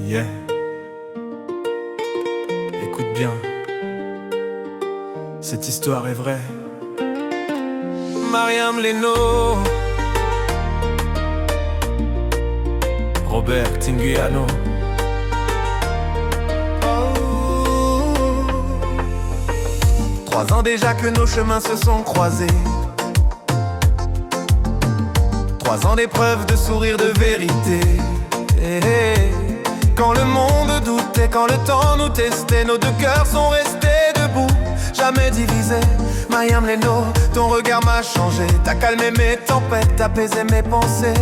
Yeah. Écoute bien, cette histoire est vraie. Mariam Leno, Robert Tinguiano. 3 ans déjà que nos chemins se sont croisés. 3 ans d'épreuves, de sourires, de vérité. Quand le monde doutait, quand le temps nous testait, nos 2 cœurs sont restés debout, jamais divisés. Mariam Leno, ton regard m'a changé. T'as calmé mes tempêtes, t'as apaisé mes pensées.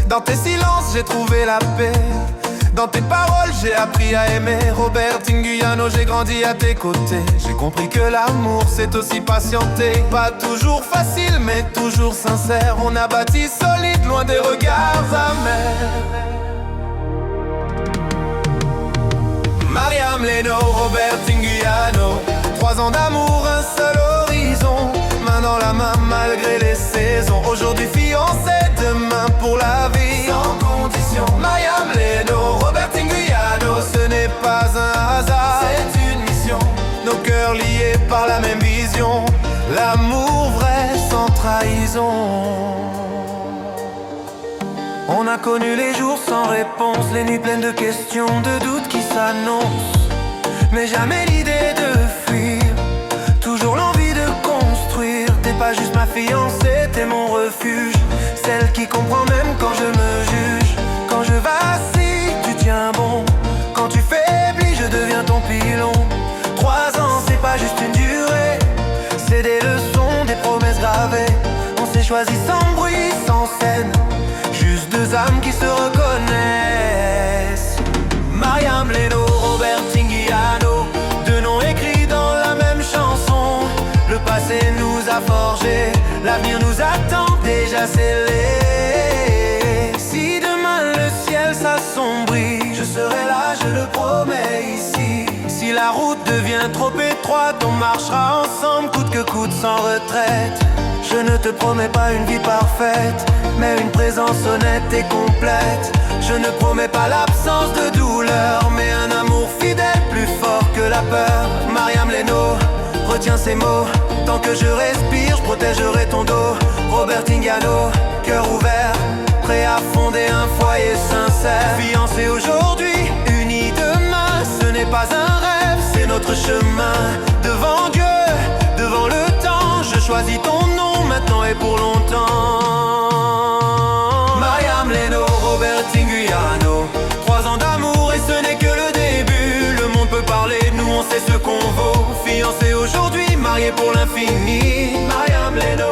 Dans tes silences, j'ai trouvé la paix. Dans tes paroles, j'ai appris à aimer. Robert Tinguiano, j'ai grandi à tes côtés. J'ai compris que l'amour, c'est aussi patienter. Pas toujours facile, mais toujours sincère. On a bâti solide, loin des regards amers. Mariam Leno, Robert Tinguiano. 3 ans d'amour, un seul horizon. Main dans la main malgré les saisons. Aujourd'hui fiancés, demain pour la vie. Sans condition. Mariam Leno, Robert Tinguiano. Ce n'est pas un hasard, c'est une mission. Nos cœurs liés par la même vision. L'amour vrai sans trahison. On a connu les jours sans réponse, les nuits pleines de questions, de doutes qui s'annoncent. Mais jamais l'idée de fuir, toujours l'envie de construire. T'es pas juste ma fiancée, t'es mon refuge. Celle qui comprend même quand je me juge. Quand je vacille, tu tiens bon. Quand tu faiblis, je deviens ton pilon. 3 ans, c'est pas juste une durée, c'est des leçons, des promesses gravées. On s'est choisi sans bruit, sans scène, juste 2 âmes qui se reconnaissent. Mariam Leno, Robert Tinguiano. 2 noms écrits dans la même chanson. Le passé nous a forgés, l'avenir nous attend déjà scellé. Si demain le ciel s'assombrit, je serai là, je le promets ici. Si la route devient trop étroite, on marchera ensemble coûte que coûte, sans retraite. Je ne te promets pas une vie parfaite, mais une présence honnête et complète. Je ne promets pas l'absence de douleur, mais un amour fidèle plus fort que la peur. Mariam Leno, retiens ces mots. Tant que je respire, je protégerai ton dos. Robert Tinguiano, cœur ouvert, prêt à fonder un foyer sincère. Fiancés aujourd'hui, unis demain. Ce n'est pas un rêve, c'est notre chemin. Devant Dieu, devant le temps, je choisis ton nom maintenant et pour longtemps. Mariam Leno, Robert Tinguiano. 3 ans d'amour et ce n'est que le début. Le monde peut parler, nous on sait ce qu'on vaut. Fiancés aujourd'hui, mariés pour l'infini. Mariam Leno.